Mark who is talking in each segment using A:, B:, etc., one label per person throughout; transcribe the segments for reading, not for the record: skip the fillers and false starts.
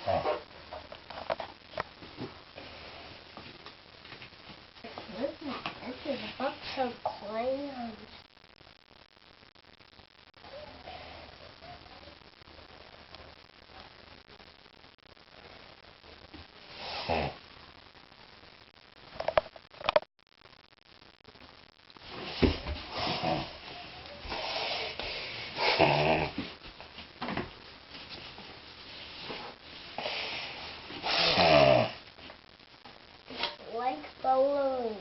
A: This is a box of crayons. Like balloon.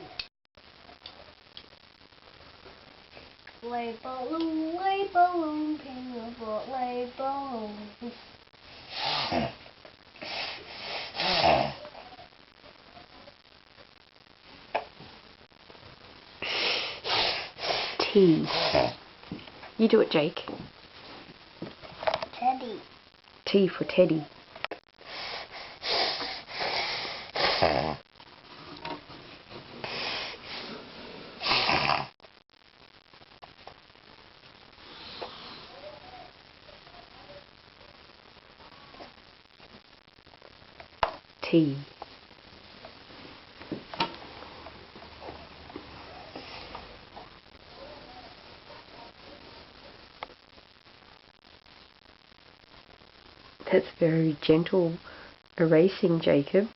A: Lay balloon, peanut lay balloon.
B: T. You do it, Jake.
A: Teddy.
B: T for Teddy. T. That's very gentle erasing, Jacob.